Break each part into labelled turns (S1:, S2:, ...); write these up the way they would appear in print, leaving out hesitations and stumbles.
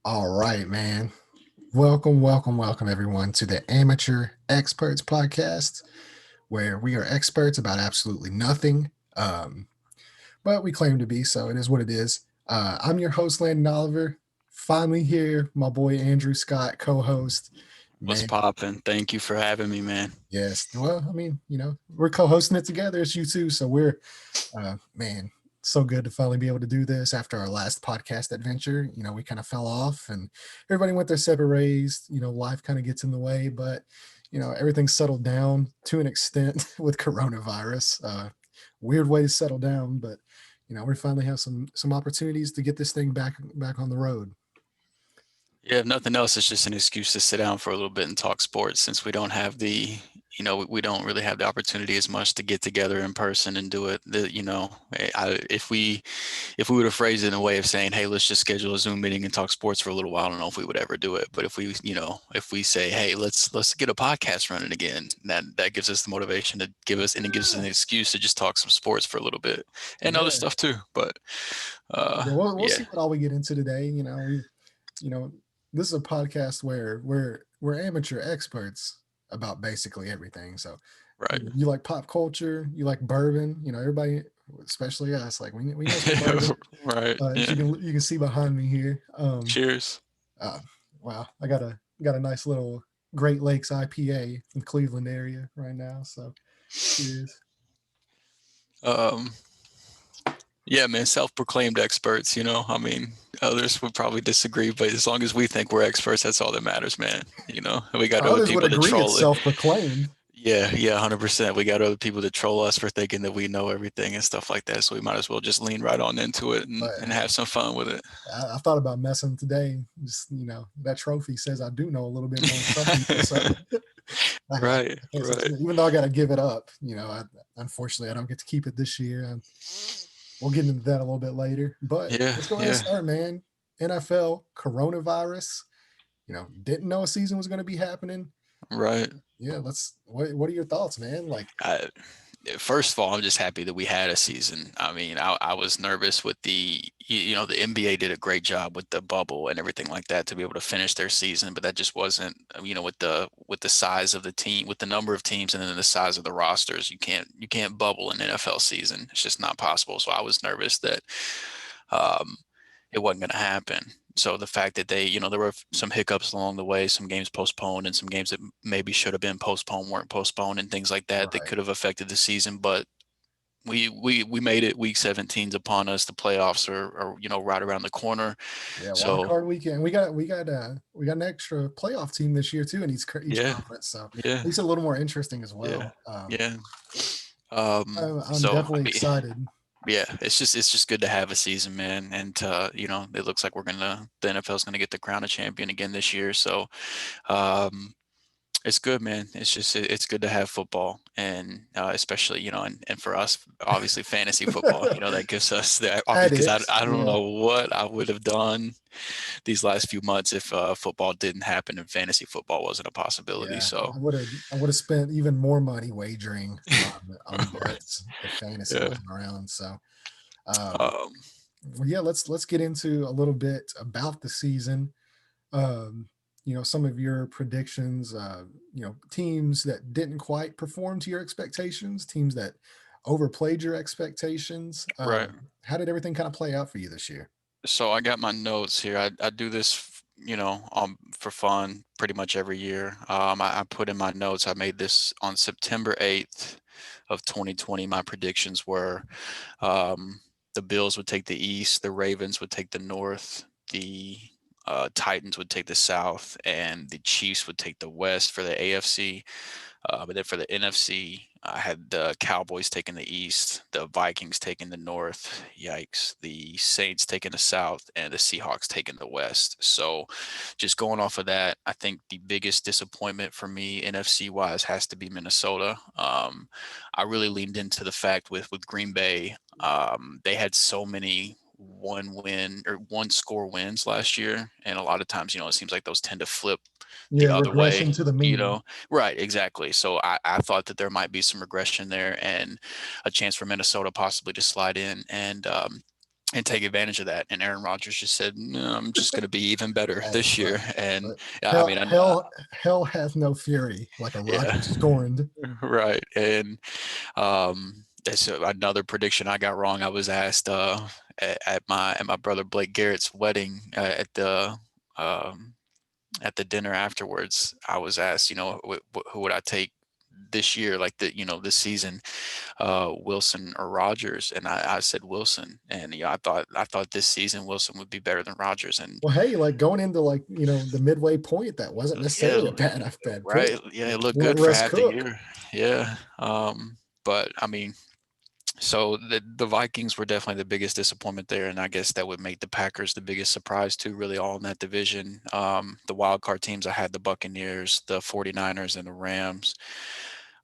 S1: All right, man. Welcome, everyone, to the Amateur Experts Podcast, where we are experts about absolutely nothing, but we claim to be, so it is what it is. I'm your host, Landon Oliver. Finally here, my boy Andrew Scott, co-host.
S2: What's
S1: Man,
S2: poppin'? Thank you for having me, man.
S1: yes. Well, I mean, we're co-hosting it together. It's you two, so man, so good to finally be able to do this after our last podcast adventure. We kind of fell off and everybody went their separate ways. Life kind of gets in the way, but everything settled down to an extent with coronavirus. Weird way to settle down, but we finally have some opportunities to get this thing back on the road.
S2: Yeah, if nothing else, it's just an excuse to sit down for a little bit and talk sports since we don't have we don't really have the opportunity as much to get together in person and do it. If we would have phrased it in a way of saying, "Hey, let's just schedule a Zoom meeting and talk sports for a little while," I don't know if we would ever do it. But if we say, "Hey, let's get a podcast running again," that gives us the motivation to it gives us an excuse to just talk some sports for a little bit and other
S1: Yeah.
S2: stuff too. But
S1: Yeah, we'll
S2: yeah,
S1: see what all we get into today. You know, this is a podcast where we're amateur experts about basically everything. So,
S2: right.
S1: you like pop culture, you like bourbon. Everybody, especially us, like we know some bourbon.
S2: Right.
S1: As
S2: Yeah.
S1: you can see behind me here.
S2: Cheers.
S1: Uh, wow, I got a nice little Great Lakes IPA in the Cleveland area right now. So, cheers.
S2: Um, yeah, man, self-proclaimed experts, I mean, others would probably disagree, but as long as we think we're experts, that's all that matters, man. We got other
S1: Others would
S2: people that
S1: agree it's
S2: troll it.
S1: self-proclaimed.
S2: Yeah, yeah, 100%. We got other people that troll us for thinking that we know everything and stuff like that. So we might as well just lean right on into it
S1: But
S2: and
S1: hey,
S2: have some fun with it.
S1: I thought about messing today. Just that trophy says I do know a little bit more than some people, so I
S2: Right,
S1: can't say too
S2: right.
S1: much. Even though I got to give it up. Unfortunately I don't get to keep it this year. We'll get into that a little bit later. But
S2: Yeah,
S1: let's go ahead and
S2: yeah,
S1: start, man. NFL coronavirus. Didn't know a season was going to be happening.
S2: right.
S1: Yeah, let's. What are your thoughts, man? Like,
S2: I, First of all, I'm just happy that we had a season. I mean, I was nervous with the NBA did a great job with the bubble and everything like that to be able to finish their season, but that just wasn't, with the size of the team, with the number of teams and then the size of the rosters, you can't bubble an NFL season. It's just not possible. So I was nervous that um, it wasn't going to happen. So the fact that there were some hiccups along the way, some games postponed, and some games that maybe should have been postponed weren't postponed, and things like that that
S1: right?
S2: could have affected the season. But we made it. Week 17's upon us. The playoffs are right around the corner.
S1: Yeah, wild
S2: So
S1: card weekend. We got an extra playoff team this year too in each
S2: yeah,
S1: conference, so
S2: yeah,
S1: makes it a little more interesting as
S2: yeah,
S1: well.
S2: yeah.
S1: I'm
S2: So I
S1: definitely
S2: mean,
S1: excited.
S2: yeah, it's just good to have a season, man. And it looks like the NFL's gonna get the crown of champion again this year. So um, it's good, man. It's good to have football, and especially and for us, obviously fantasy football. That gives us that
S1: That
S2: because I
S1: is,
S2: I don't
S1: yeah,
S2: know what I would have done these last few months if football didn't happen and fantasy football wasn't a possibility.
S1: yeah.
S2: So
S1: I would have spent even more money wagering on
S2: right,
S1: bets if fantasy
S2: yeah.
S1: wasn't around. So, um,
S2: Um,
S1: well, yeah, let's get into a little bit about the season. Um, some of your predictions. Teams that didn't quite perform to your expectations, teams that overplayed your expectations.
S2: right.
S1: How did everything kind of play out for you this year?
S2: So I got my notes here. I do this, for fun pretty much every year. I put in my notes. I made this on September 8th of 2020. My predictions were the Bills would take the East, the Ravens would take the North, the Titans would take the South, and the Chiefs would take the West for the AFC. But then for the NFC, I had the Cowboys taking the East, the Vikings taking the North, yikes, the Saints taking the South, and the Seahawks taking the West. So just going off of that, I think the biggest disappointment for me, NFC wise, has to be Minnesota. I really leaned into the fact with Green Bay, they had so many one win or one score wins last year. And a lot of times, it seems like those tend to flip the
S1: Yeah,
S2: other
S1: regression
S2: way,
S1: to the mean.
S2: Right, exactly. So I thought that there might be some regression there and a chance for Minnesota possibly to slide in. And and take advantage of that. And Aaron Rodgers just said, "No, I'm just going to be even better
S1: Hey,
S2: this year."
S1: look,
S2: And
S1: look,
S2: I
S1: hell,
S2: mean,
S1: hell hath no fury like a
S2: yeah,
S1: rocket scorned.
S2: right. And that's another prediction I got wrong. I was asked at my brother Blake Garrett's wedding um, at the dinner afterwards. I was asked, who would I take this year, like this season, Wilson or Rogers, and I said Wilson, and I thought this season Wilson would be better than Rogers, and
S1: Well, hey, like going into like the midway point, that wasn't
S2: yeah,
S1: necessarily a bad pick.
S2: right, yeah, it looked
S1: Let
S2: good for
S1: Russ
S2: half the
S1: cook.
S2: year, yeah. But I mean, so the Vikings were definitely the biggest disappointment there, and I guess that would make the Packers the biggest surprise too, really all in that division. The wild card teams, I had the Buccaneers, the 49ers, and the Rams.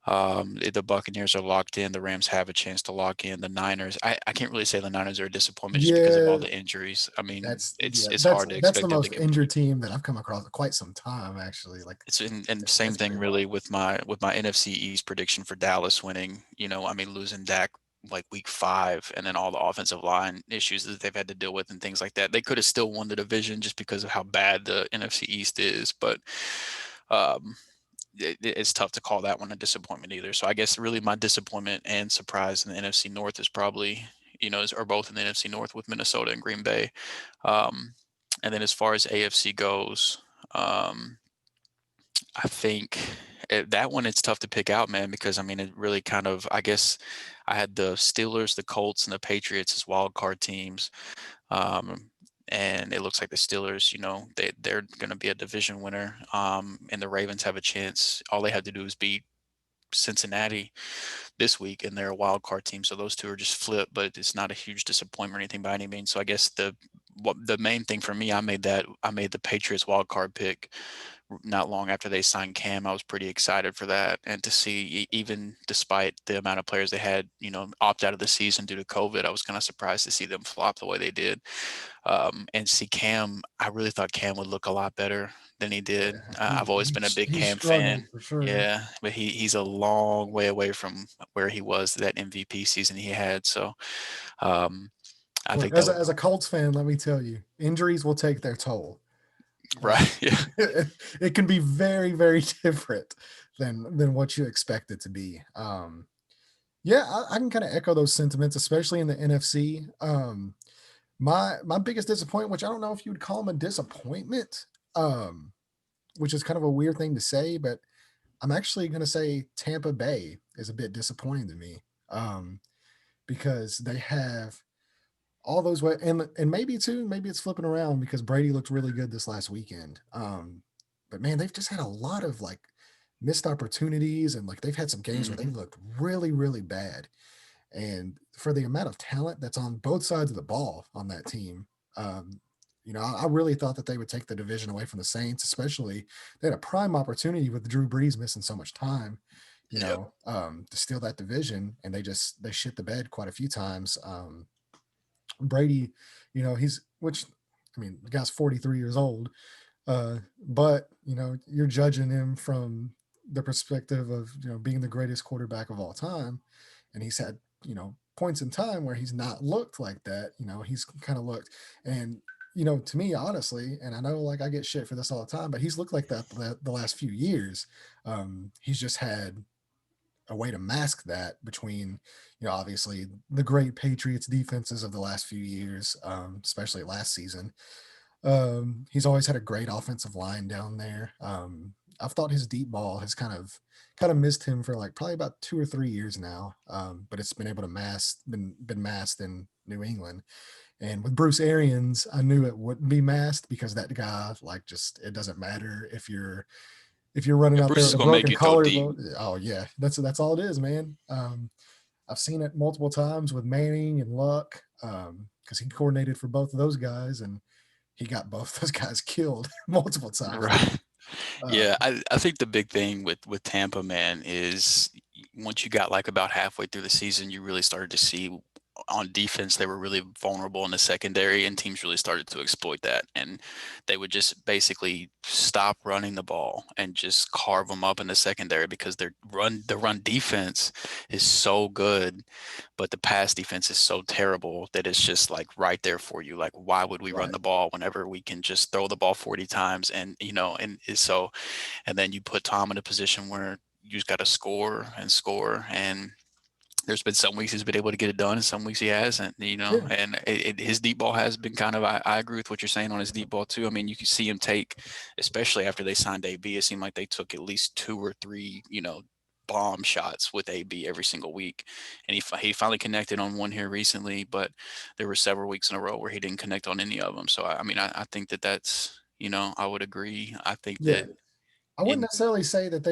S2: The Buccaneers are locked in. The Rams have a chance to lock in. The Niners, I can't really say the Niners are a disappointment just because of all
S1: Yeah,
S2: the injuries. I mean,
S1: that's
S2: it's
S1: yeah,
S2: it's
S1: that's
S2: hard to
S1: that's the
S2: expect them to
S1: most
S2: compete.
S1: injured team that I've come across in quite some time, actually. Like
S2: It's and same
S1: that's
S2: thing
S1: pretty
S2: really
S1: wild.
S2: with my NFC East prediction for Dallas winning. I mean, losing Dak like week 5, and then all the offensive line issues that they've had to deal with and things like that. They could have still won the division just because of how bad the NFC East is, but um, it's tough to call that one a disappointment either. So I guess really my disappointment and surprise in the NFC North is probably, are both in the NFC North with Minnesota and Green Bay. Um, and then as far as AFC goes, um, I think that one it's tough to pick out, man, because I mean it really kind of I guess I had the Steelers, the Colts, and the Patriots as wild card teams. Um, and it looks like the Steelers, they're going to be a division winner. And the Ravens have a chance. All they have to do is beat Cincinnati this week, and they're a wild card team. So those two are just flip, but it's not a huge disappointment or anything by any means. So I guess the main thing for me, I made the Patriots wild card pick not long after they signed Cam. I was pretty excited for that, and to see even despite the amount of players they had, opt out of the season due to COVID, I was kind of surprised to see them flop the way they did. And see Cam, I really thought Cam would look a lot better than he did.
S1: Yeah,
S2: I've always been a big
S1: he
S2: Cam fan.
S1: struggled for sure.
S2: Yeah, but he's a long way away from where he was that MVP season he had. So um, I
S1: Look,
S2: think that
S1: as
S2: would
S1: a Colts fan, let me tell you, injuries will take their toll.
S2: right. Yeah.
S1: It can be very, very different than what you expect it to be. Yeah, I can kind of echo those sentiments, especially in the NFC. My biggest disappointment, which I don't know if you would call them a disappointment, um, which is kind of a weird thing to say, but I'm actually going to say Tampa Bay is a bit disappointing to me, because they have all those way and maybe too, maybe it's flipping around because Brady looked really good this last weekend. But man, they've just had a lot of like missed opportunities, and like they've had some games where they
S2: Mhm.
S1: looked really, really bad. And for the amount of talent that's on both sides of the ball on that team, um, I really thought that they would take the division away from the Saints, especially they had a prime opportunity with Drew Brees missing so much time,
S2: Yep.
S1: to steal that division, and they shit the bed quite a few times. Brady, he's which I mean, the guy's 43 years old, but you're judging him from the perspective of being the greatest quarterback of all time, and he's had points in time where he's not looked like that. He's kind of looked, and to me, honestly, and I know like I get shit for this all the time, but he's looked like that the last few years. He's just had a way to mask that between, obviously the great Patriots defenses of the last few years, especially last season. He's always had a great offensive line down there. I've thought his deep ball has kind of missed him for like probably about 2 or 3 years now. But it's been able to been masked in New England. And with Bruce Arians, I knew it wouldn't be masked because that guy, like, just it doesn't matter if you're running
S2: Yeah,
S1: out there
S2: Bruce
S1: with
S2: is
S1: a
S2: gonna make
S1: broken
S2: you go deep.
S1: collarbone. Oh yeah, that's all it is, man. I've seen it multiple times with Manning and Luck, because he coordinated for both of those guys, and he got both those guys killed multiple times.
S2: Right.
S1: Uh,
S2: Yeah, I think the big thing with Tampa, man, is once you got like about halfway through the season, you really started to see on defense, they were really vulnerable in the secondary, and teams really started to exploit that. And they would just basically stop running the ball and just carve them up in the secondary because the run defense is so good, but the pass defense is so terrible that it's just like right there for you. Like, why would we run
S1: Right.
S2: the ball whenever we can just throw the ball 40 times? And so, and then you put Tom in a position where you just got to score and score. And there's been some weeks he's been able to get it done, and some weeks he hasn't.
S1: Yeah.
S2: And his deep ball has been kind of. I agree with what you're saying on his deep ball too. I mean, you can see him take, especially after they signed AB. It seemed like they took at least 2 or 3, bomb shots with AB every single week, and he finally connected on one here recently, but there were several weeks in a row where he didn't connect on any of them. So I mean, I think that's I would agree. I think
S1: Yeah.
S2: that
S1: I wouldn't
S2: in
S1: necessarily say that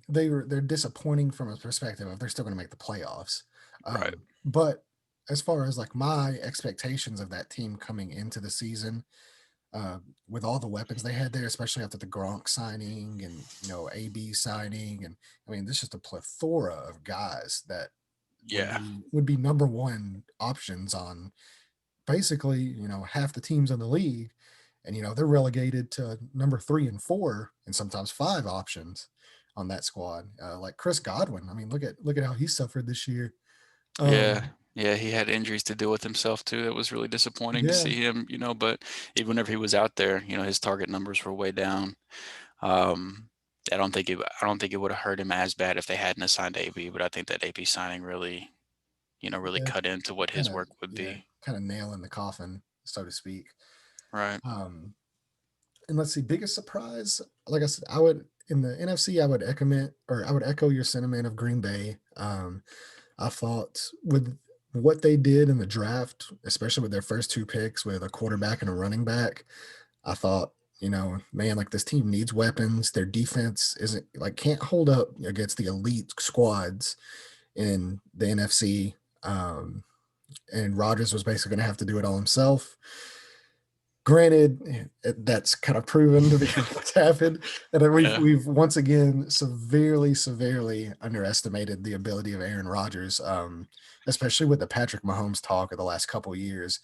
S1: they're disappointing from a perspective of they're still going to make the playoffs.
S2: right,
S1: But as far as like my expectations of that team coming into the season, uh, with all the weapons they had there, especially after the Gronk signing and AB signing, and I mean, this is just a plethora of guys that
S2: yeah,
S1: would be number one options on basically half the teams in the league, and they're relegated to number 3 and 4 and sometimes 5 options on that squad. Like Chris Godwin, I mean, look at how he suffered this year.
S2: yeah.
S1: Um,
S2: Yeah, he had injuries to deal with himself too. That was really disappointing to
S1: yeah,
S2: see him, but even whenever he was out there, his target numbers were way down. Um, I don't think it would have hurt him as bad if they hadn't assigned AB, but I think that AB signing really, really
S1: yeah,
S2: cut into what
S1: kind
S2: his
S1: of,
S2: work would
S1: yeah,
S2: be.
S1: kind of nail in the coffin, so to speak.
S2: Right.
S1: Um, and let's see, biggest surprise. Like I said, I would in the NFC, I would echo your sentiment of Green Bay. I thought with what they did in the draft, especially with their first 2 picks with a quarterback and a running back, I thought, man, like this team needs weapons. Their defense isn't like can't hold up against the elite squads in the NFC. And Rodgers was basically going to have to do it all himself. Granted, that's kind of proven to be what's happened, and we've
S2: Yeah.
S1: we've once again severely underestimated the ability of Aaron Rodgers, especially with the Patrick Mahomes talk of the last couple of years.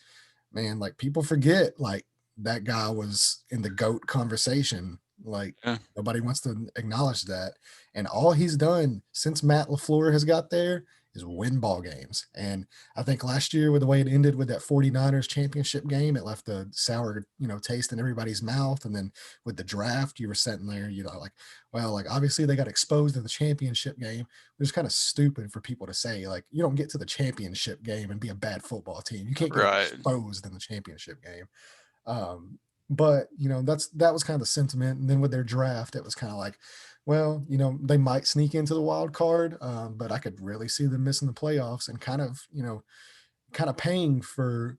S1: Man, like people forget, like that guy was in the GOAT conversation. Like
S2: Yeah.
S1: nobody wants to acknowledge that, and all he's done since Matt LaFleur has got there is win ball games. And I think last year, with the way it ended with that 49ers championship game, it left a sour, taste in everybody's mouth. And then with the draft, you were sitting there, like, well, like obviously they got exposed in the championship game. It was kind of stupid for people to say, like, you don't get to the championship game and be a bad football team. You can't get
S2: Right.
S1: exposed in the championship game. Um, but that was kind of the sentiment. And then with their draft, it was kind of like, well, they might sneak into the wild card, but I could really see them missing the playoffs and kind of paying for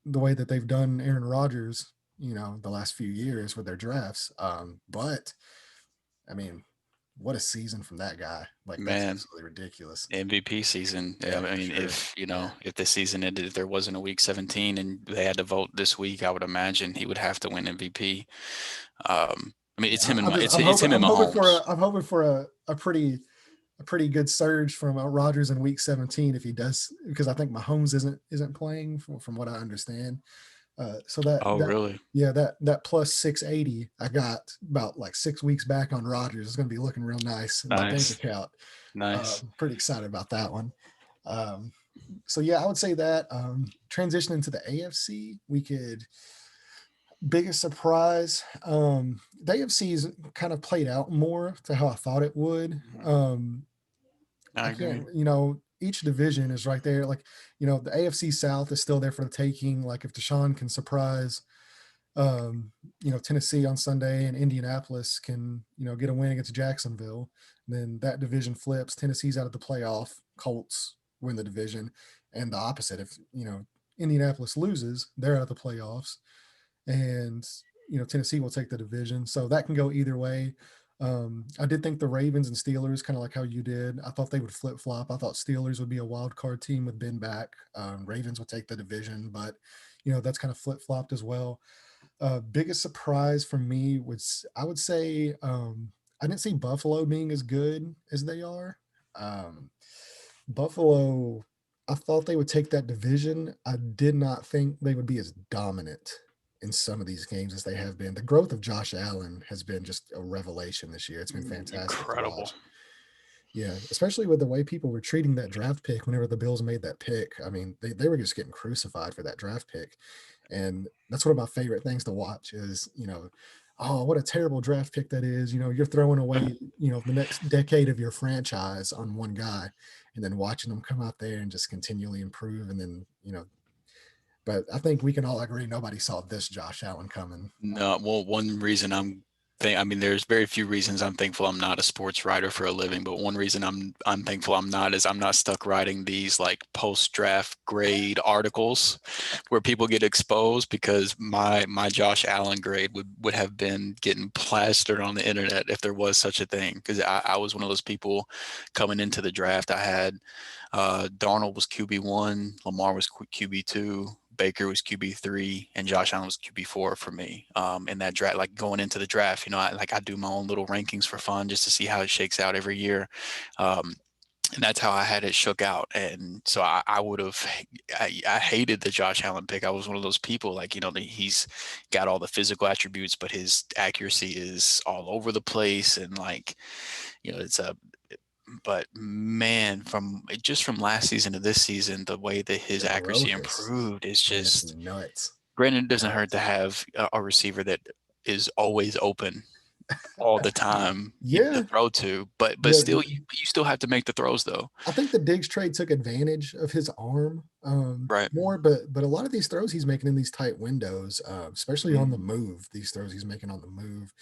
S1: the way that they've done Aaron Rodgers, the last few years with their drafts. But I mean, what a season from that guy! Like that's
S2: Man,
S1: absolutely ridiculous.
S2: MVP season. Yeah,
S1: Yeah,
S2: I
S1: for
S2: mean,
S1: sure. Yeah,
S2: if the season ended, if there wasn't a week 17 and they had to vote this week, I would imagine he would have to win MVP. I mean,
S1: yeah.
S2: it's him and
S1: I'm just
S2: it's him and Mahomes.
S1: I'm hoping for a pretty good surge from Rodgers in Week 17 if he does, because I think Mahomes isn't playing from what I understand. So
S2: Oh,
S1: that
S2: really?
S1: yeah, that plus 680 I got about like 6 weeks back on Rodgers is going to be looking real nice in my bank
S2: Nice,
S1: account.
S2: nice.
S1: Pretty excited about that one. Um, so yeah, I would say that transitioning to the AFC, we could biggest surprise. The AFC's kind of played out more to how I thought it would.
S2: Mhm.
S1: I
S2: I
S1: can't,
S2: agree.
S1: each division is right there. Like, the AFC South is still there for the taking. Like if Deshaun can surprise, Tennessee on Sunday and Indianapolis can, get a win against Jacksonville, then that division flips. Tennessee's out of the playoff. Colts win the division. And the opposite, if, Indianapolis loses, they're out of the playoffs. And, Tennessee will take the division. So that can go either way. I did think the Ravens and Steelers, kind of like how you did, I thought they would flip flop. I thought Steelers would be a wild card team with Ben back. Ravens would take the division, but that's kind of flip flopped as well. Biggest surprise for me was, I would say, I didn't see Buffalo being as good as they are. Buffalo. I thought they would take that division. I did not think they would be as dominant in some of these games as they have been. The growth of Josh Allen has been just a revelation this year. It's been fantastic to
S2: Incredible.
S1: watch. Yeah, especially with the way people were treating that draft pick whenever the Bills made that pick. I mean, they were just getting crucified for that draft pick. And that's one of my favorite things to watch is, oh, what a terrible draft pick that is. You're throwing away, the next decade of your franchise on one guy and then watching them come out there and just continually improve. And then, but I think we can all agree nobody saw this Josh Allen coming.
S2: No, well, one reason I mean, there's very few reasons I'm thankful I'm not a sports writer for a living, but one reason I'm thankful I'm not is I'm not stuck writing these like post-draft grade articles where people get exposed, because my Josh Allen grade would have been getting plastered on the internet if there was such a thing. Because I was one of those people coming into the draft. I had Darnold was QB1, Lamar was QB2, Baker was QB3, and Josh Allen was QB4 for me. In that draft, like going into the draft, I do my own little rankings for fun just to see how it shakes out every year. And that's how I had it shook out. And so I would have, I hated the Josh Allen pick. I was one of those people, like, he's got all the physical attributes, but his accuracy is all over the place. And like, it's but man, from last season to this season, the way that his
S1: The
S2: accuracy
S1: growth is,
S2: improved is
S1: man, it's
S2: just,
S1: nuts.
S2: granted, it doesn't hurt to
S1: Nuts.
S2: have a receiver that is always open all the time, to
S1: Yeah.
S2: throw to, but
S1: Yeah.
S2: still, you still have to make the throws though.
S1: I think the Diggs trade took advantage of his arm
S2: Right.
S1: more, but a lot of these throws he's making in these tight windows, especially on the
S2: Mhm.
S1: move, these throws he's making on the move.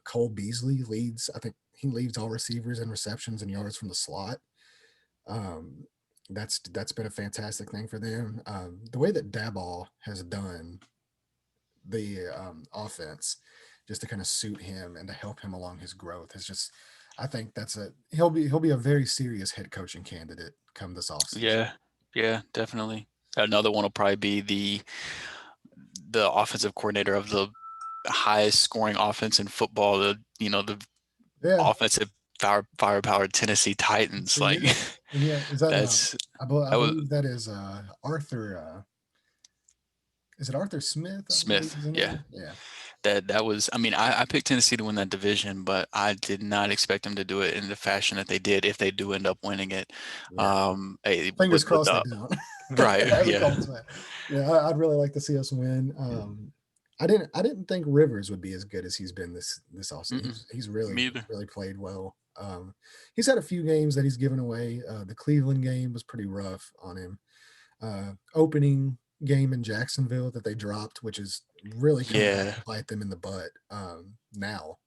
S1: Cole Beasley leads. I think he leads all receivers in receptions and yards from the slot. Um, that's been a fantastic thing for them. The way that Daball has done the offense just to kind of suit him and to help him along his growth is just, I think he'll be a very serious head coaching candidate come this offseason.
S2: Yeah. Yeah, definitely. Another one will probably be the offensive coordinator of the highest scoring offense in football, the
S1: Yeah.
S2: offensive firepower Tennessee Titans.
S1: So
S2: Like,
S1: yeah, is that
S2: that's
S1: I
S2: that was
S1: believe that is Arthur is it Arthur Smith, I believe
S2: Smith.
S1: is in
S2: Yeah.
S1: there? Yeah.
S2: That was, I mean, I picked Tennessee to win that division, but I did not expect them to do it in the fashion that they did if they do end up winning it.
S1: Yeah. Fingers
S2: With
S1: crossed they
S2: the
S1: don't.
S2: right,
S1: As a
S2: yeah.
S1: Colts fan. Yeah, I'd really like to see us win. I didn't think Rivers would be as good as he's been this offseason.
S2: Mm-mm,
S1: He's
S2: me
S1: really
S2: either.
S1: really played well. He's had a few games that he's given away. The Cleveland game was pretty rough on him. Opening game in Jacksonville that they dropped, which is really coming back
S2: Yeah,
S1: to bite them in the butt now.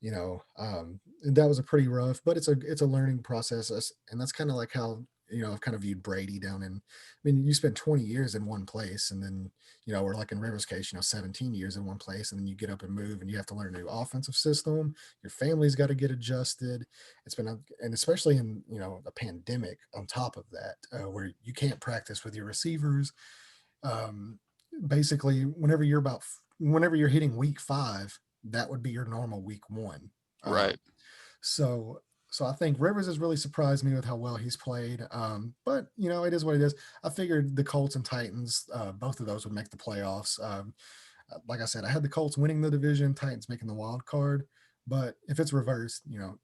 S1: And that was a pretty rough, but it's a learning process, and that's kind of like how I've kind of viewed Brady down in. I mean, you spend 20 years in one place, and then or like in Rivers' case, 17 years in one place, and then you get up and move, and you have to learn a new offensive system. Your family's got to get adjusted. And especially in a pandemic on top of that, where you can't practice with your receivers. Um, Basically, whenever you're hitting week 5, that would be your normal week 1. Um,
S2: right.
S1: so I think Rivers has really surprised me with how well he's played. But it is what it is. I figured the Colts and Titans, both of those would make the playoffs. Like I said, I had the Colts winning the division, Titans making the wild card. But if it's reversed,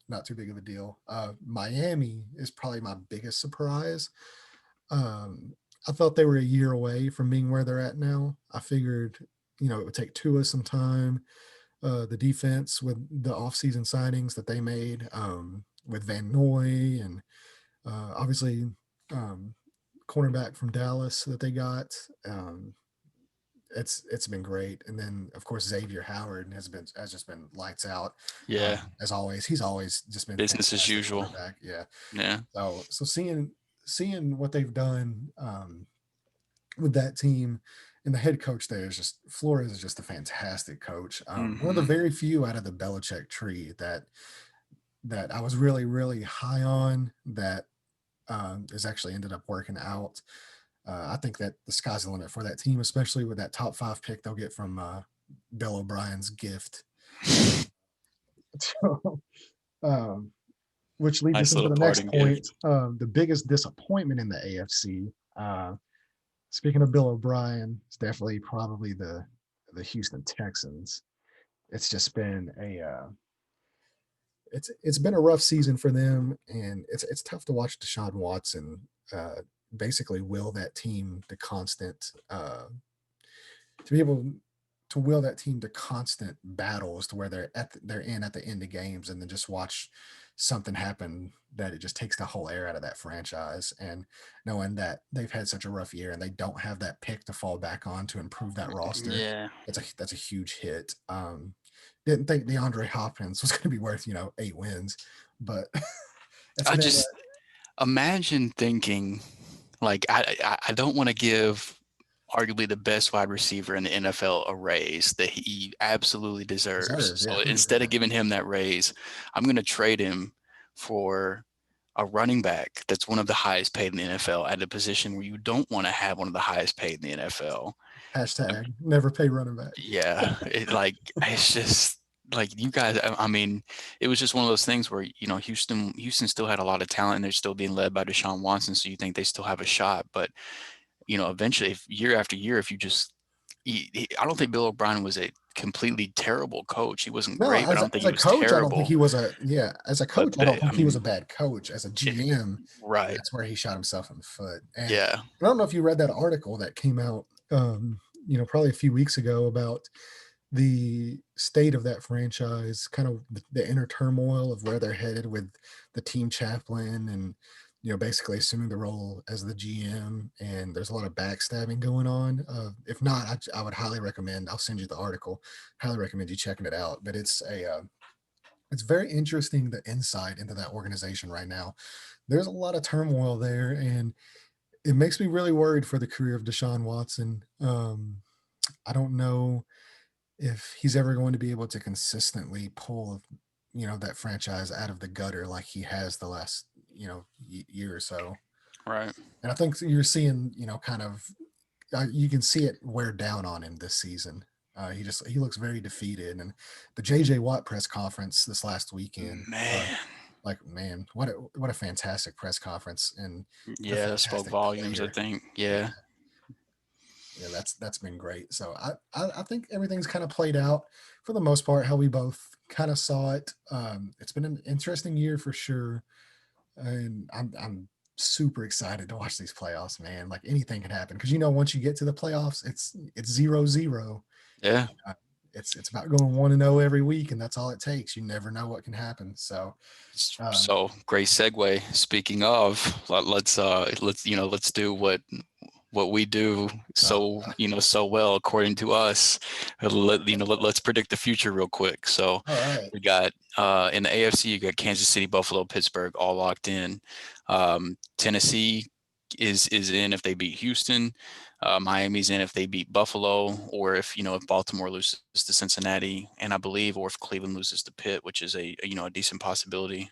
S1: not too big of a deal. Miami is probably my biggest surprise. Um, I thought they were a year away from being where they're at now. I figured, it would take Tua some time. The defense with the offseason signings that they made, with Van Noy and obviously um, cornerback from Dallas that they got. It's been great, and then of course Xavier Howard has just been lights out,
S2: Yeah,
S1: as always. He's always just been
S2: business as
S1: fantastic
S2: usual.
S1: cornerback. Yeah.
S2: Yeah.
S1: So seeing what they've done with that team, and the head coach there is just Flores is just a fantastic coach. One of the
S2: Hmm.
S1: very few out of the Belichick tree that I was really really high on that has actually ended up working out. I think that the sky's the limit for that team, especially with that top 5 pick they'll get from Bill O'Brien's gift. So, um, which leads us
S2: Nice
S1: into
S2: little
S1: the next
S2: parting
S1: point.
S2: gift.
S1: The biggest disappointment in the AFC. Speaking of Bill O'Brien, it's definitely probably the Houston Texans. It's just been it's been a rough season for them, and it's tough to watch Deshaun Watson basically will that team to constant to be able to will that team to constant battles to where they're in at the end of games, and then just watch something happen that it just takes the whole air out of that franchise. And knowing that they've had such a rough year and they don't have that pick to fall back on to improve that roster,
S2: Yeah.
S1: that's a huge hit. Didn't think DeAndre Hopkins was going to be worth 8 wins, but it's
S2: I
S1: been
S2: just imagine thinking like I don't want to give arguably the best wide receiver in the NFL a raise that he absolutely deserves.
S1: deserves, yeah,
S2: So instead of
S1: 100%.
S2: giving him that raise, I'm going to trade him for a running back that's one of the highest paid in the NFL at a position where you don't want to have one of the highest paid in the NFL.
S1: Hashtag never pay running back.
S2: Yeah, it's just like you guys. I mean, it was just one of those things where Houston still had a lot of talent and they're still being led by Deshaun Watson, so you think they still have a shot. But eventually, if year after year, if you just, I don't think Bill O'Brien was a completely terrible coach. He wasn't
S1: No,
S2: great, but I don't think
S1: as
S2: he
S1: a
S2: was
S1: coach, I don't think
S2: terrible.
S1: he was a yeah. As a
S2: But
S1: coach, I don't
S2: I
S1: think he was
S2: mean,
S1: a bad coach. As a
S2: it,
S1: GM,
S2: right?
S1: that's where he shot himself in the foot. And
S2: Yeah,
S1: I don't know if you read that article that came out, probably a few weeks ago about the state of that franchise, kind of the inner turmoil of where they're headed with the team chaplain and basically assuming the role as the GM. And there's a lot of backstabbing going on. If not, I would highly recommend. I'll send you the article. Highly recommend you checking it out. But it's very interesting the insight into that organization right now. There's a lot of turmoil there, and it makes me really worried for the career of Deshaun Watson. I don't know if he's ever going to be able to consistently pull, that franchise out of the gutter like he has the last, year or so.
S2: right.
S1: And I think you're seeing, kind of, you can see it wear down on him this season. He looks very defeated. And the JJ Watt press conference this last weekend,
S2: Man,
S1: like man, what a fantastic press conference, and what a
S2: yeah, that spoke
S1: fantastic
S2: volumes, I
S1: player.
S2: think.
S1: Yeah,
S2: Yeah,
S1: yeah, that's been great. So I think everything's kind of played out for the most part how we both kind of saw it. It's been an interesting year for sure, and I'm super excited to watch these playoffs, man. Like anything can happen because once you get to the playoffs, it's 0-0.
S2: yeah.
S1: Uh, it's about going 1-0 every week, and that's all it takes. You never know what can happen. So um,
S2: So great segue. Speaking of, let's do what we do
S1: uh,
S2: so well according to us. Let's predict the future real quick. So
S1: all right,
S2: we got in the AFC, you got Kansas City, Buffalo, Pittsburgh, all locked in. Tennessee is in if they beat Houston. Miami's in if they beat Buffalo, or if Baltimore loses to Cincinnati, and I believe, or if Cleveland loses to Pitt, which is a decent possibility.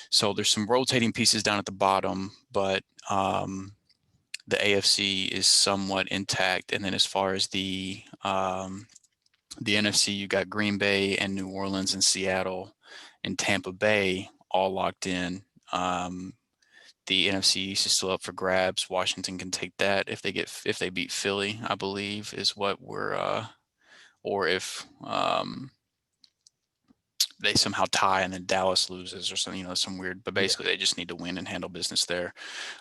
S2: So there's some rotating pieces down at the bottom, but the AFC is somewhat intact. And then as far as the NFC, you got Green Bay and New Orleans and Seattle and Tampa Bay all locked in. The NFC East is still up for grabs. Washington can take that if they beat Philly, I believe, is what we're or if they somehow tie and then Dallas loses or something, some weird. But
S1: yeah,
S2: basically, they just need to win and handle business there.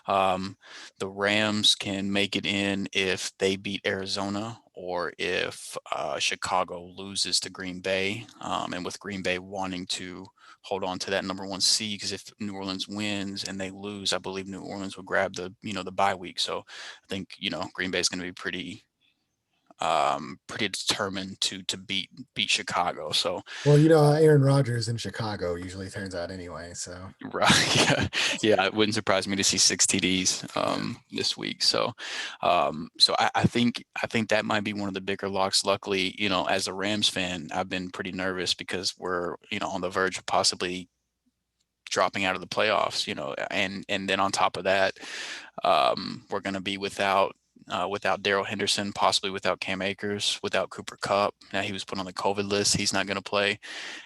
S2: Um, the Rams can make it in if they beat Arizona or if Chicago loses to Green Bay, and with Green Bay wanting to hold on to that number one seed, because if New Orleans wins and they lose, I believe New Orleans will grab the bye week. So I think Green Bay is going to be pretty determined to beat Chicago. So
S1: well, Aaron Rodgers in Chicago usually turns out anyway. So
S2: right, yeah, yeah, it wouldn't surprise me to see 6 TDs
S1: yeah,
S2: this week. So I think that might be one of the bigger locks. Luckily, as a Rams fan, I've been pretty nervous because we're on the verge of possibly dropping out of the playoffs. And then on top of that, we're going to be without without Daryl Henderson, possibly without Cam Akers, without Cooper Kupp. Now he was put on the COVID list. He's not going to play.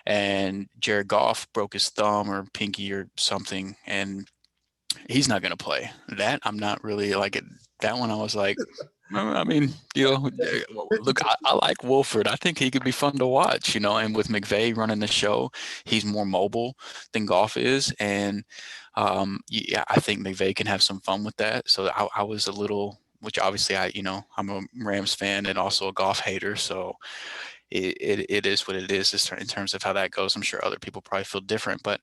S2: And Jared Goff broke his thumb or pinky or something, and he's not going to play. That I'm not really like it. That one I was like, I mean, look, I like Wolford. I think he could be fun to watch, and with McVay running the show, he's more mobile than Goff is. And yeah, I think McVay can have some fun with that. So I was a little, which obviously I'm a Rams fan and also a Goff hater. So it is what it is just in terms of how that goes. I'm sure other people probably feel different, but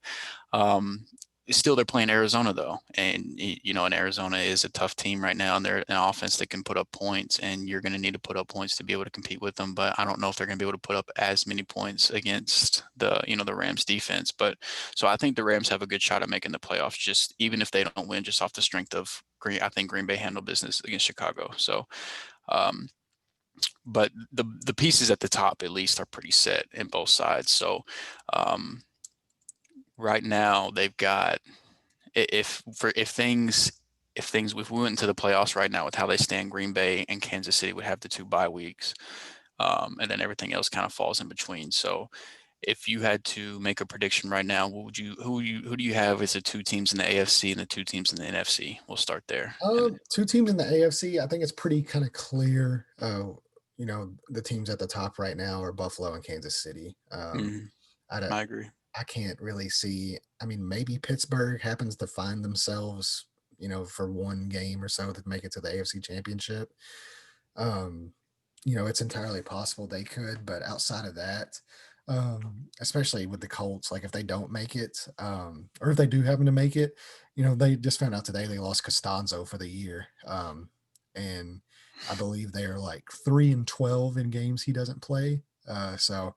S2: um, still they're playing Arizona though, and and Arizona is a tough team right now, and they're an offense that can put up points, and you're going to need to put up points to be able to compete with them. But I don't know if they're going to be able to put up as many points against the Rams defense. But so I think the Rams have a good shot at making the playoffs, just even if they don't win, just off the strength of Green. I think Green Bay handled business against Chicago. So um, but the pieces at the top at least are pretty set in both sides. So um, right now they've got if we went into the playoffs right now with how they stand, Green Bay and Kansas City would have the 2 bye weeks, and then everything else kind of falls in between. So if you had to make a prediction right now, who do you have as the 2 teams in the AFC and the 2 teams in the NFC? We'll start there.
S1: Two teams in the AFC. I think it's pretty kind of clear. The teams at the top right now are Buffalo and Kansas City.
S2: Mhm,
S1: I don't,
S2: I agree.
S1: I can't really see. I mean, maybe Pittsburgh happens to find themselves, for one game or so to make it to the AFC Championship. Um, it's entirely possible they could, but outside of that, especially with the Colts, like if they don't make it, or if they do happen to make it, they just found out today they lost Costanzo for the year. And I believe they're like 3-12 in games he doesn't play. So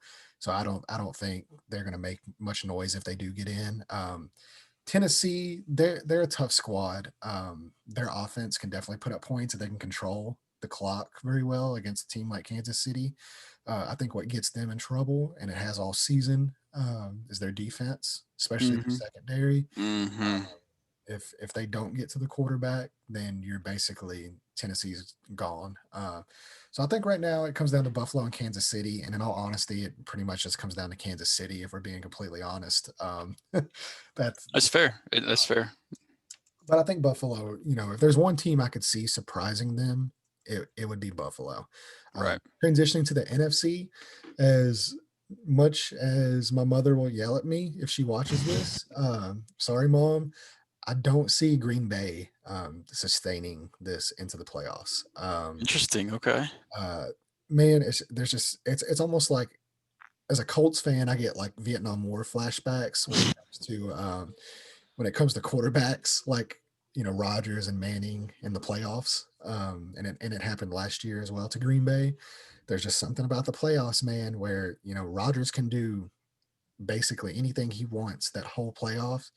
S1: I don't think they're gonna make much noise if they do get in. Tennessee, they're a tough squad. Their offense can definitely put up points, and they can control the clock very well against a team like Kansas City. I think what gets them in trouble, and it has all season, is their defense, especially their
S2: Mhm,
S1: secondary.
S2: mhm.
S1: If they don't get to the quarterback, then you're basically Tennessee's gone. So I think right now it comes down to Buffalo and Kansas City, and in all honesty, it pretty much just comes down to Kansas City. If we're being completely honest, that's
S2: That's fair. That's fair.
S1: but I think Buffalo, if there's one team I could see surprising them, it would be Buffalo.
S2: Right.
S1: Transitioning to the NFC, as much as my mother will yell at me if she watches this, sorry, mom, I don't see Green Bay sustaining this into the playoffs.
S2: Interesting. Okay.
S1: Uh, man, it's almost like as a Colts fan, I get like Vietnam War flashbacks when it comes to quarterbacks, like Rodgers and Manning in the playoffs, and it happened last year as well to Green Bay. There's just something about the playoffs, man, where Rodgers can do basically anything he wants that whole playoff,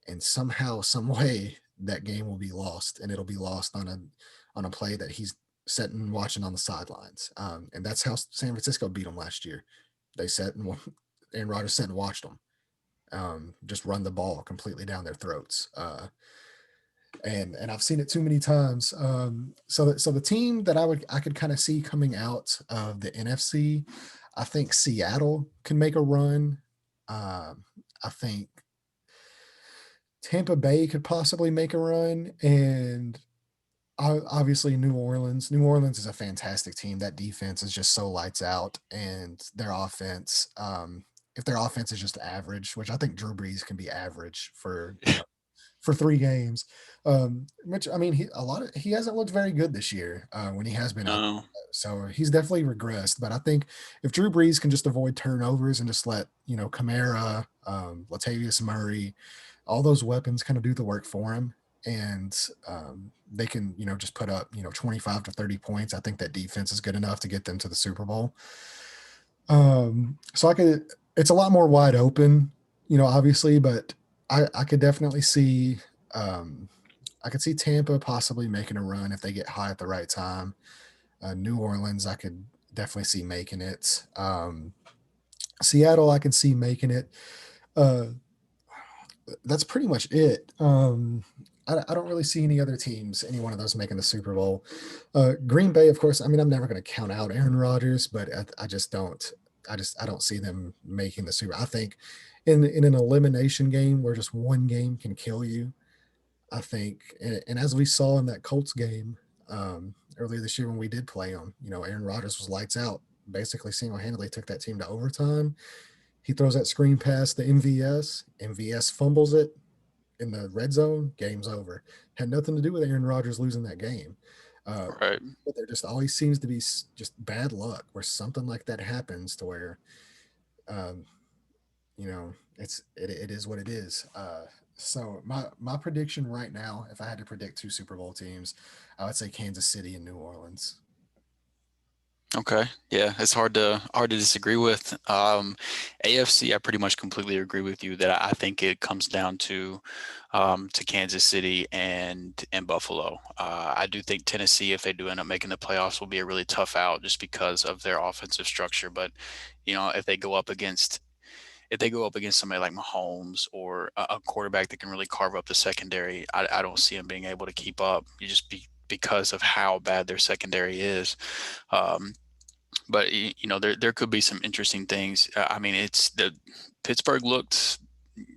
S1: and somehow, some way, that game will be lost, and it'll be lost on a play that he's sitting watching on the sidelines. And that's how San Francisco beat them last year. They sat and Rodgers sat and watched them just run the ball completely down their throats. And I've seen it too many times. So the team that I could kind of see coming out of the NFC, I think Seattle can make a run. I think Tampa Bay could possibly make a run, and obviously New Orleans. New Orleans is a fantastic team. That defense is just so lights out, and their offense. If their offense is just average, which I think Drew Brees can be average for 3 games. Which I mean, he hasn't looked very good this year when he has been out.
S2: No.
S1: So he's definitely regressed. But I think if Drew Brees can just avoid turnovers and just let Kamara, Latavius Murray, all those weapons kind of do the work for him, and they can just put up 25 to 30 points. I think that defense is good enough to get them to the Super Bowl. So it's a lot more wide open, obviously, but I could definitely see, um, I could see Tampa possibly making a run if they get high at the right time. New Orleans, I could definitely see making it. Seattle, I could see making it. Uh, that's pretty much it. I don't really see any other teams, any one of those making the Super Bowl. Green Bay, of course. I mean, I'm never going to count out Aaron Rodgers, but I just don't. I don't see them making the Super. I think in an elimination game where just one game can kill you, I think, and as we saw in that Colts game earlier this year when we did play them, Aaron Rodgers was lights out, basically single handedly took that team to overtime. He throws that screen pass to MVS. MVS fumbles it in the red zone. Game's over. Had nothing to do with Aaron Rodgers losing that game. Uh,
S2: Right.
S1: but there just always seems to be just bad luck where something like that happens to where um, it is what it is. So my prediction right now, if I had to predict two Super Bowl teams, I would say Kansas City and New Orleans.
S2: Okay. Yeah, it's hard to disagree with. AFC, I pretty much completely agree with you that I think it comes down to Kansas City and Buffalo. I do think Tennessee, if they do end up making the playoffs, will be a really tough out just because of their offensive structure. But if they go up against somebody like Mahomes or a quarterback that can really carve up the secondary, I don't see them being able to keep up. Because of how bad their secondary is. Um, but there could be some interesting things. I mean, it's the Pittsburgh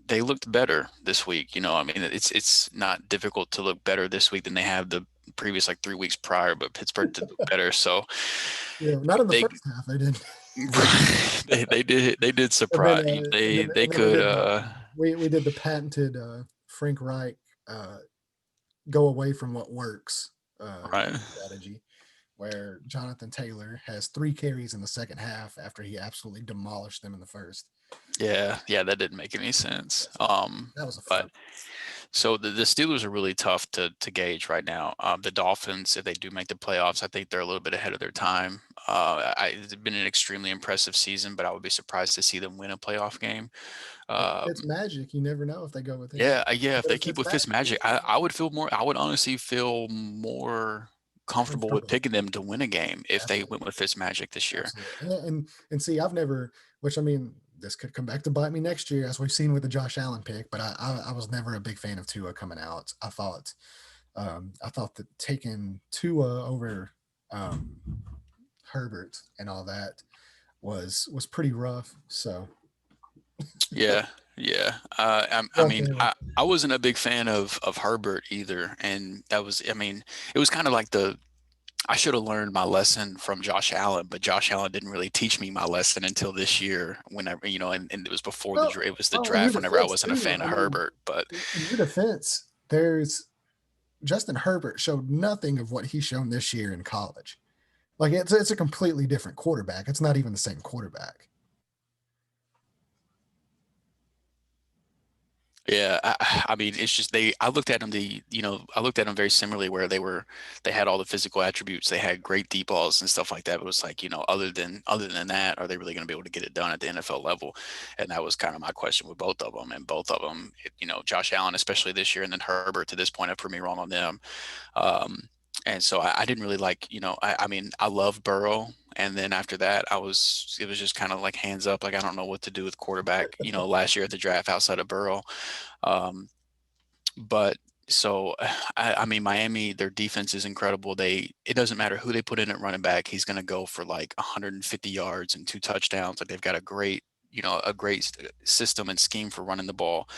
S2: they looked better this week. I mean, it's not difficult to look better this week than they have the previous like 3 weeks prior, but Pittsburgh did look better. So
S1: Yeah, not in the
S2: they
S1: first half they did.
S2: they did
S1: And then,
S2: surprise they
S1: and then we
S2: could
S1: did we did the patented Frank Reich go away from what works
S2: right.
S1: strategy, where Jonathan Taylor has 3 carries in the second half after he absolutely demolished them in the first.
S2: Yeah, that didn't make any sense.
S1: That was a
S2: But
S1: fluke.
S2: so the Steelers are really tough to gauge right now. The Dolphins, if they do make the playoffs, I think they're a little bit ahead of their time. It's been an extremely impressive season, but I would be surprised to see them win a playoff game.
S1: It's
S2: Um,
S1: magic. You never know if they go with him.
S2: yeah. If they keep
S1: It's
S2: with Fitzmagic, I would honestly feel more comfortable with
S1: comfortable.
S2: picking them to win a game if they
S1: Absolutely.
S2: went with Fitzmagic this year.
S1: Absolutely. And see, I've never, which I mean, this could come back to bite me next year, as we've seen with the Josh Allen pick. But I was never a big fan of Tua coming out. I thought that taking Tua over um, Herbert and all that was pretty rough. So
S2: Yeah, yeah. I
S1: rough
S2: mean,
S1: era.
S2: I wasn't a big fan of Herbert either, and I mean, it was kind of like I should have learned my lesson from Josh Allen, but Josh Allen didn't really teach me my lesson until this year. Whenever and it was before it was the
S1: Well, in your
S2: draft. Whenever I
S1: defense
S2: wasn't a
S1: too,
S2: fan
S1: I
S2: of
S1: mean,
S2: Herbert, but
S1: in your defense, there's Justin Herbert showed nothing of what he's shown this year in college. Like it's a completely different quarterback. It's not even the same quarterback.
S2: yeah, I mean, it's just I looked at them I looked at them very similarly where they had all the physical attributes, they had great deep balls and stuff like that. But it was like, other than that, are they really going to be able to get it done at the NFL level? And that was kind of my question with both of them. And both of them, Josh Allen, especially this year, and then Herbert to this point, have proved me wrong on them. And so I didn't really like, I mean, I love Burrow. And then after that, it was just kind of like hands up. Like, I don't know what to do with quarterback, last year at the draft outside of Burrow. Um, but so, I mean, Miami, their defense is incredible. It doesn't matter who they put in at running back. He's going to go for like 150 yards and 2 touchdowns. Like they've got a great system and scheme for running the ball.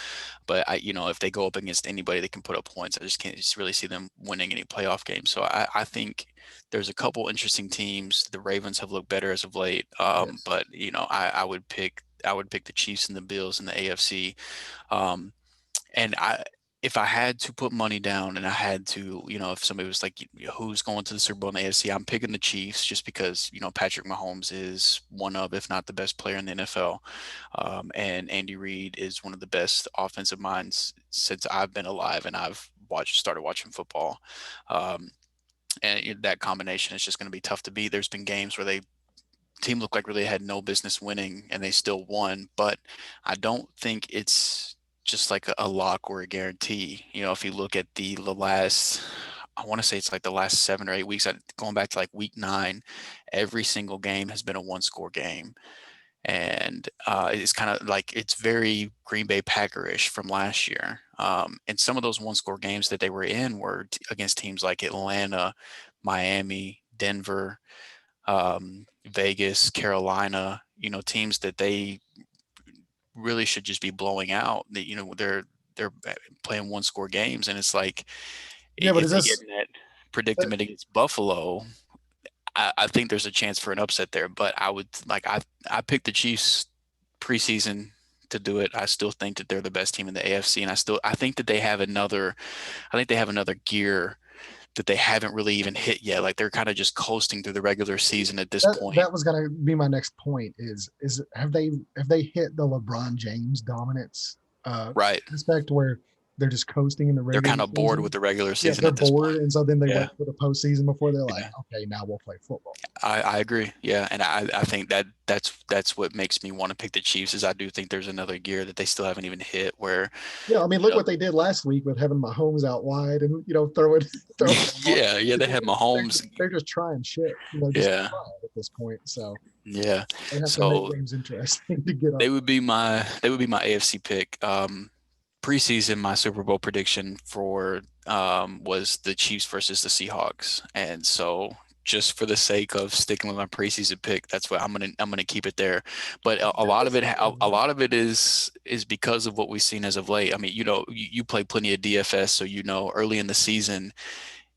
S2: But if they go up against anybody that can put up points, I just can't just really see them winning any playoff games. So I think there's a couple interesting teams. The Ravens have looked better as of late.
S1: Yes.
S2: But I would pick the Chiefs and the Bills in the AFC. Um, and if I had to put money down and I had to, if somebody was like, who's going to the Super Bowl in the AFC, I'm picking the Chiefs just because, Patrick Mahomes is one of, if not the best player in the NFL. And Andy Reid is one of the best offensive minds since I've been alive and I've started watching football. Um, and that combination is just going to be tough to beat. There's been games where team looked like really had no business winning and they still won, but I don't think it's just like a lock or a guarantee. If you look at the last, I want to say it's like the last 7 or 8 weeks, going back to like week 9, every single game has been a one-score game. and it's kind of like it's very Green Bay Packerish from last year. And some of those one-score games that they were in were against teams like Atlanta, Miami, Denver, Vegas, Carolina. Teams that they really should just be blowing out. That they're playing one-score games, and it's like
S1: Yeah, but
S2: if
S1: is
S2: they get
S1: this
S2: in that predicament against Buffalo, I think there's a chance for an upset there. But I picked the Chiefs preseason to do it. I still think that they're the best team in the AFC, and I think that I think they have another gear that they haven't really even hit yet. Like they're kind of just coasting through the regular season at this point.
S1: that was gonna be my next point? Is have they hit the LeBron James dominance
S2: Right.
S1: aspect where they're just coasting in the
S2: They're kind
S1: regular
S2: of bored with
S1: season?
S2: the regular
S1: Yeah,
S2: season
S1: they're
S2: at this
S1: bored,
S2: point.
S1: and so then they
S2: Yeah.
S1: wait for the postseason before they're like,
S2: Yeah.
S1: okay, now we'll play football.
S2: I agree. Yeah. And I think that's what makes me want to pick the Chiefs is I do think there's another gear that they still haven't even hit where,
S1: Yeah, I mean,
S2: you
S1: look
S2: know,
S1: what they did last week with having Mahomes out wide and throwing throwing the ball.
S2: yeah, they had Mahomes.
S1: They're just trying shit, just to
S2: Yeah.
S1: try it at this point. So
S2: Yeah.
S1: they have to make
S2: So
S1: games interesting to get
S2: they
S1: up.
S2: would be my AFC pick. Preseason, my Super Bowl prediction for was the Chiefs versus the Seahawks, and so just for the sake of sticking with my preseason pick, that's what I'm gonna keep it there. But a lot of it a lot of it is because of what we've seen as of late. I mean, you play plenty of DFS, so early in the season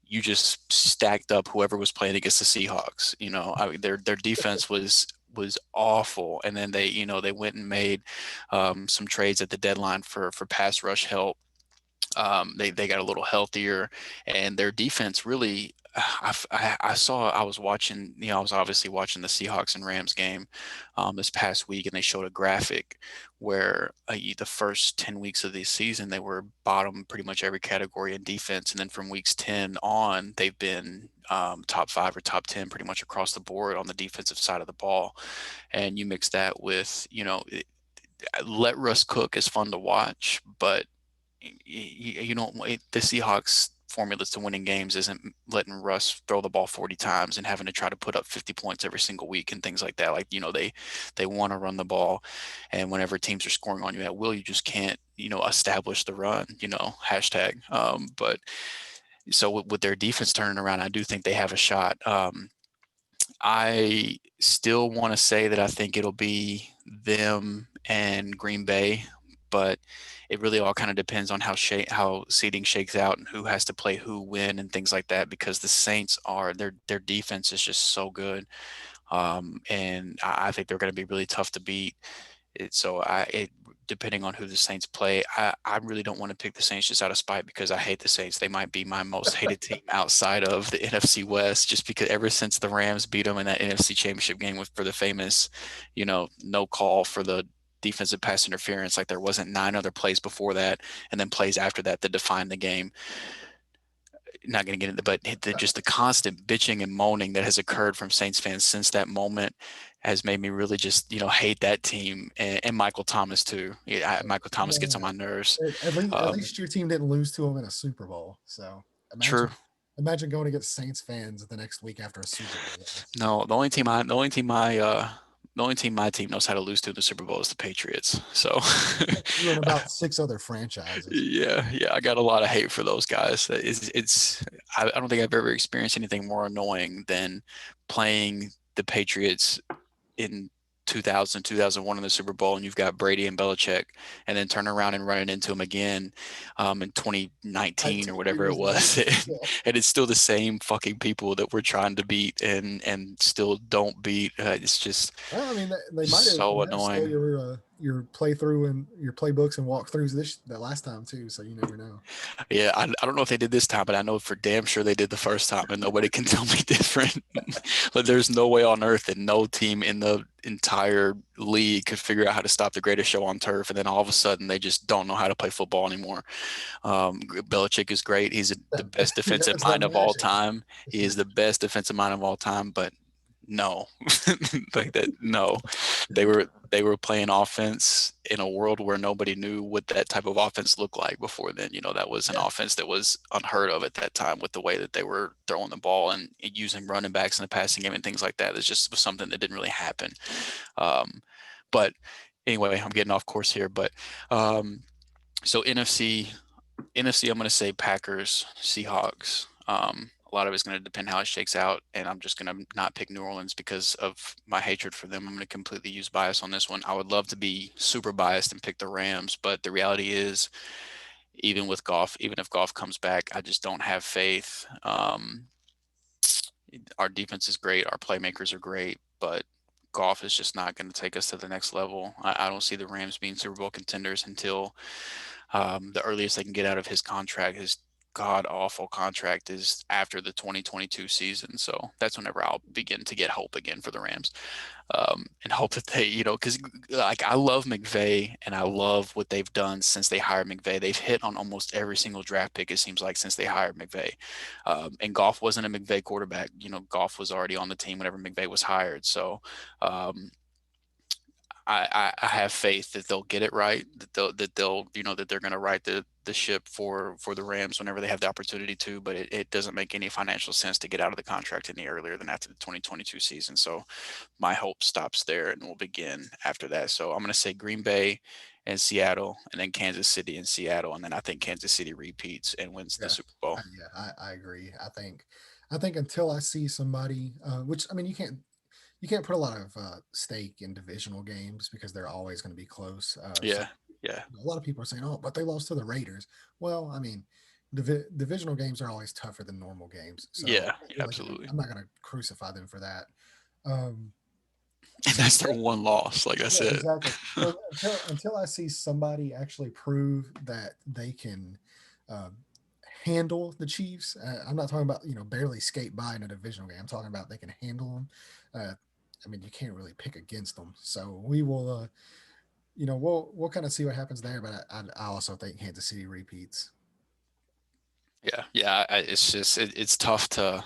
S2: you just stacked up whoever was playing against the Seahawks. I mean, their defense was awful, and then they went and made some trades at the deadline for pass rush help. They got a little healthier, and their defense really. I was watching, I was obviously watching the Seahawks and Rams game this past week, and they showed a graphic where the first 10 weeks of the season, they were bottom pretty much every category in defense. And then from weeks 10 on, they've been top 5 or top 10 pretty much across the board on the defensive side of the ball. And you mix that with, let Russ cook is fun to watch, but you don't the Seahawks formulas to winning games isn't letting Russ throw the ball 40 times and having to try to put up 50 points every single week and things like that. Like, they want to run the ball, and whenever teams are scoring on you at will, you just can't, establish the run, hashtag. But so with their defense turning around, I do think they have a shot. I still want to say that I think it'll be them and Green Bay, but it really all kind of depends on how seeding shakes out and who has to play who when and things like that. Because the Saints their defense is just so good, and I think they're going to be really tough to beat. Depending on who the Saints play, I really don't want to pick the Saints just out of spite because I hate the Saints. They might be my most hated team outside of the NFC West, just because ever since the Rams beat them in that NFC Championship game for the famous, no call for the defensive pass interference, like there wasn't 9 other plays before that, and then plays after that defined the game. Not going to get into, but just the constant bitching and moaning that has occurred from Saints fans since that moment has made me really just hate that team, and Michael Thomas too. Michael Thomas gets on
S1: Yeah,
S2: my nerves.
S1: at least your team didn't lose to them in a Super Bowl. So
S2: True.
S1: imagine going against Saints fans the next week after a Super Bowl loss.
S2: No, the only team my team knows how to lose to in the Super Bowl is the Patriots. So
S1: You and about 6 other franchises.
S2: yeah, I got a lot of hate for those guys. I don't think I've ever experienced anything more annoying than playing the Patriots in 2000, 2001 in the Super Bowl, and you've got Brady and Belichick, and then turn around and running into them again in 2019 or
S1: 2
S2: whatever it
S1: years later.
S2: was.
S1: Yeah.
S2: And it's still the same fucking people that we're trying to beat and still don't beat. It's just
S1: Well, I mean, they
S2: so
S1: might have stole
S2: annoying.
S1: your playthrough and your playbooks and walkthroughs that last time too. So you never know.
S2: Yeah, I don't know if they did this time, but I know for damn sure they did the first time, and nobody can tell me different. Like, there's no way on earth that no team in the entire league could figure out how to stop the greatest show on turf, and then all of a sudden they just don't know how to play football anymore. Belichick is great. He's the best
S1: Yeah,
S2: defensive
S1: it's that
S2: mind of all
S1: magic.
S2: time. He is the best defensive mind of all time, but no, like that. No, they were playing offense in a world where nobody knew what that type of offense looked like before then. That was an
S1: Yeah.
S2: offense that was unheard of at that time with the way that they were throwing the ball and using running backs in the passing game and things like that. It's just something that didn't really happen. Um, But anyway, I'm getting off course here. But um, so NFC, I'm going to say Packers, Seahawks. A lot of it's going to depend how it shakes out, and I'm just going to not pick New Orleans because of my hatred for them. I'm going to completely use bias on this one. I would love to be super biased and pick the Rams, but the reality is, even with Goff, even if Goff comes back, I just don't have faith. Our defense is great, our playmakers are great, but Goff is just not going to take us to the next level. I don't see the Rams being Super Bowl contenders until the earliest they can get out of his contract, his god awful contract, is after the 2022 season. So that's whenever I'll begin to get hope again for the Rams, and hope that they, because like I love McVay and I love what they've done since they hired McVay. They've hit on almost every single draft pick, it seems like, since they hired McVay. And Goff wasn't a McVay quarterback. Goff was already on the team whenever McVay was hired. So um, I have faith that they'll get it right, that they're going to right the ship for the Rams whenever they have the opportunity to. But it doesn't make any financial sense to get out of the contract any earlier than after the 2022 season. So my hope stops there and will begin after that. So I'm going to say Green Bay and Seattle, and then Kansas City and Seattle, and then I think Kansas City repeats and wins the
S1: Yeah,
S2: Super Bowl.
S1: I agree. I think until I see somebody, which I mean, you can't put a lot of stake in divisional games because they're always going to be close. So
S2: Yeah, yeah,
S1: a lot of people are saying, "Oh, but they lost to the Raiders." Well, I mean, divisional games are always tougher than normal games, so
S2: yeah,
S1: I
S2: yeah,
S1: feel like
S2: absolutely.
S1: I'm not going to crucify them for that. Um,
S2: And that's their one loss, like I
S1: yeah,
S2: said.
S1: exactly. So until I see somebody actually prove that they can um, handle the Chiefs, I'm not talking about barely skate by in a divisional game. I'm talking about they can handle them. Uh, I mean, you can't really pick against them. So we will, we'll kind of see what happens there. But I also think Kansas City repeats.
S2: Yeah, yeah. It's just it's tough to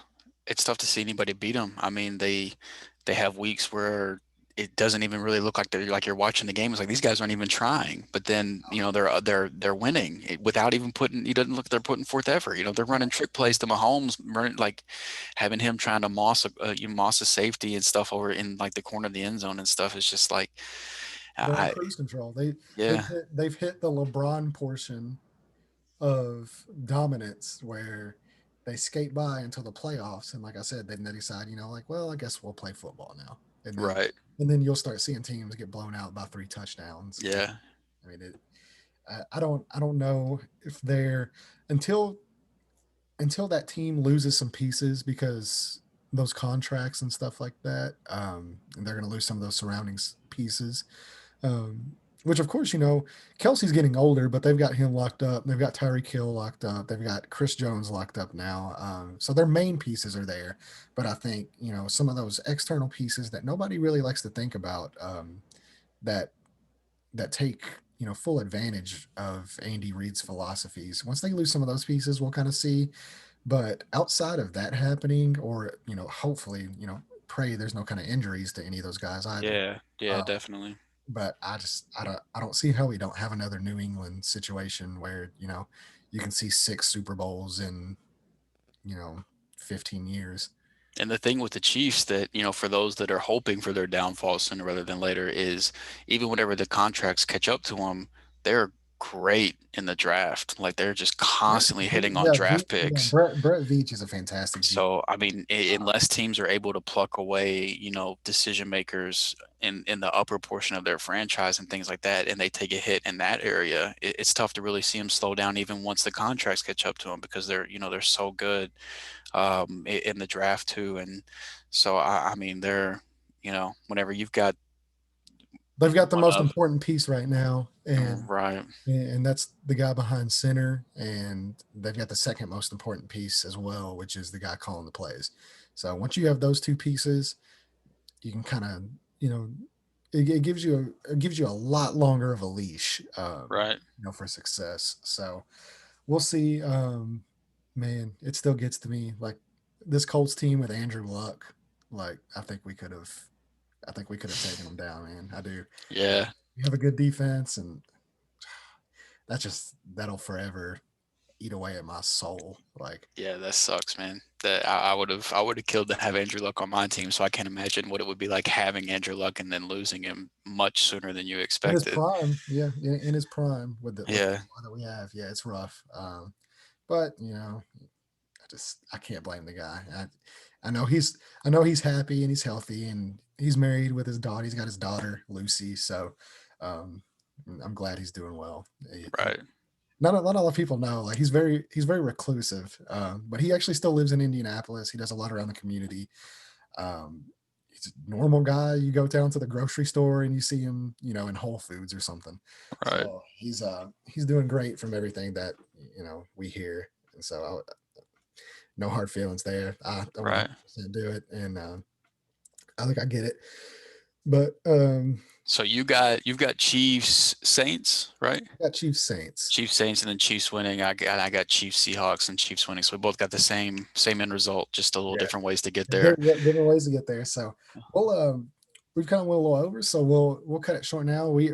S2: see anybody beat them. I mean, they have weeks where it doesn't even really look like they're like you're watching the game. It's like these guys aren't even trying, but then they're winning without even putting. He doesn't look they're putting forth effort. They're running trick plays to Mahomes, running like having him trying to moss a safety and stuff over in like the corner of the end zone and stuff. It's just like
S1: They're on
S2: I
S1: cruise control. They've
S2: yeah,
S1: hit the LeBron portion of dominance where they skate by until the playoffs, and like I said, then they decide, like, well, I guess we'll play football now, and then
S2: right,
S1: you'll start seeing teams get blown out by 3 touchdowns. And
S2: yeah.
S1: I mean, I don't know if they're until that team loses some pieces because those contracts and stuff like that, and they're going to lose some of those pieces. Which of course, Kelsey's getting older, but they've got him locked up. They've got Tyreek Hill locked up. They've got Chris Jones locked up now. So their main pieces are there. But I think, some of those external pieces that nobody really likes to think about, that take, full advantage of Andy Reid's philosophies. Once they lose some of those pieces, we'll kind of see. But outside of that happening, or, hopefully, pray there's no kind of injuries to any of those guys either.
S2: Yeah, yeah,
S1: Uh,
S2: definitely.
S1: but I don't see how we don't have another New England situation where you can see 6 Super Bowls in 15 years.
S2: And the thing with the Chiefs that, for those that are hoping for their downfall sooner rather than later is even whenever the contracts catch up to them, they're great in the draft. Like they're just constantly hitting on
S1: Yeah,
S2: draft
S1: yeah,
S2: picks.
S1: Brett Veach is a fantastic GM.
S2: So, I mean, unless teams are able to pluck away, decision makers in the upper portion of their franchise and things like that, and they take a hit in that area, it's tough to really see them slow down even once the contracts catch up to them because they're so good in the draft too. And so, I mean, whenever you've got
S1: They've got the
S2: one
S1: most
S2: of,
S1: important piece right now, and
S2: right,
S1: that's the guy behind center, and they've got the second most important piece as well, which is the guy calling the plays. So once you have those two pieces, you can kind of, you know it gives you a lot longer of a leash,
S2: right.
S1: for success. So we'll see. Man, it still gets to me, like, this Colts team with Andrew Luck. Like, I think we could have taken them down, man. I do.
S2: Yeah.
S1: We have a good defense, and that'll forever eat away at my soul. Like,
S2: Yeah, that sucks, man. That I would have killed to have Andrew Luck on my team, so I can't imagine what it would be like having Andrew Luck and then losing him much sooner than you
S1: in his
S2: expected.
S1: prime, yeah, in his prime with the
S2: Yeah,
S1: squad that we have, yeah, it's rough. But I can't blame the guy. I know he's happy and he's healthy and he's married with his daughter. He's got his daughter Lucy, so um, I'm glad he's doing well.
S2: right.
S1: Not a lot of people know. Like he's very reclusive, but he actually still lives in Indianapolis. He does a lot around the community. Um, he's a normal guy. You go down to the grocery store and you see him, in Whole Foods or something.
S2: Right.
S1: So he's doing great from everything that we hear. And so no hard feelings there. I 100%
S2: Right.
S1: do it, and I think I get it. But
S2: So you've got Chiefs Saints, right?
S1: I got Chiefs Saints.
S2: Chiefs Saints and then Chiefs winning. I got Chiefs Seahawks and Chiefs winning. So we both got the same end result, just a little
S1: Yeah,
S2: different ways to get there.
S1: different ways to get there. So we'll we've kind of went a little over, so we'll cut it short now. We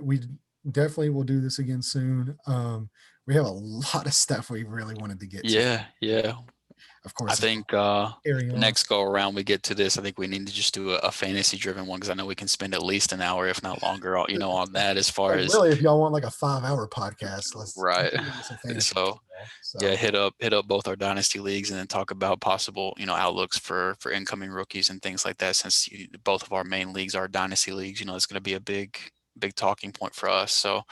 S1: definitely will do this again soon. We have a lot of stuff we really wanted to get to.
S2: Yeah, yeah.
S1: Of
S2: I
S1: course,
S2: think
S1: carry
S2: the
S1: on.
S2: next go around we get to this, I think we need to just do a fantasy driven one because I know we can spend at least an hour, if not longer, on that as far
S1: Like
S2: as
S1: really, if y'all want like a 5-hour podcast, let's
S2: right.
S1: get into some fantasy
S2: So
S1: football.
S2: yeah,
S1: So
S2: hit up both our dynasty leagues and then talk about possible, outlooks for incoming rookies and things like that. Since both of our main leagues are dynasty leagues, it's going to be a big talking point for us. So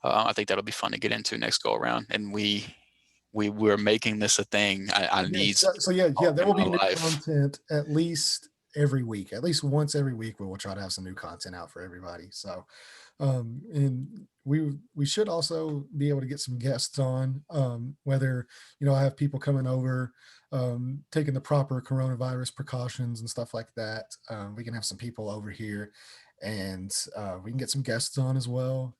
S2: I think that'll be fun to get into next go around. And we're making this a thing. I
S1: yeah,
S2: need
S1: so yeah, there
S2: in
S1: will be
S2: my
S1: new
S2: life.
S1: content at least every week. At least once every week, we will try to have some new content out for everybody. So, and we should also be able to get some guests on. Whether I have people coming over, taking the proper coronavirus precautions and stuff like that. We can have some people over here, and we can get some guests on as well.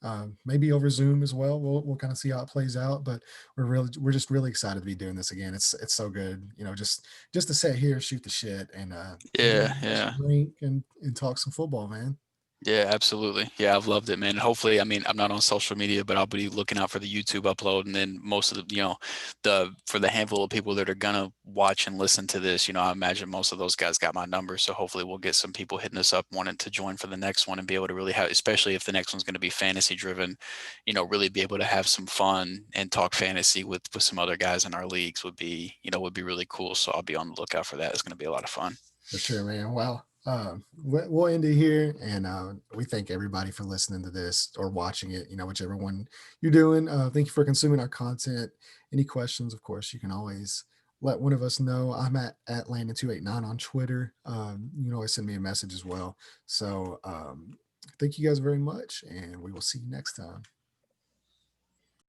S1: Maybe over Zoom as well. We'll kind of see how it plays out, but we're just really excited to be doing this again. It's so good, just to sit here, shoot the shit, and
S2: Yeah, yeah.
S1: drink and talk some football, man.
S2: Yeah, absolutely. Yeah, I've loved it, man. Hopefully, I mean, I'm not on social media, but I'll be looking out for the YouTube upload, and then most of the for the handful of people that are gonna watch and listen to this, I imagine most of those guys got my number. So hopefully, we'll get some people hitting us up wanting to join for the next one and be able to really have, especially if the next one's going to be fantasy driven, really be able to have some fun and talk fantasy with some other guys in our leagues would be really cool. So I'll be on the lookout for that. It's going to be a lot of fun.
S1: For sure, man. Well, we'll end it here, and we thank everybody for listening to this or watching it. Whichever one you're doing. Thank you for consuming our content. Any questions, of course, you can always let one of us know. I'm at Landon289 on Twitter. You can always send me a message as well. So thank you guys very much, and we will see you next time.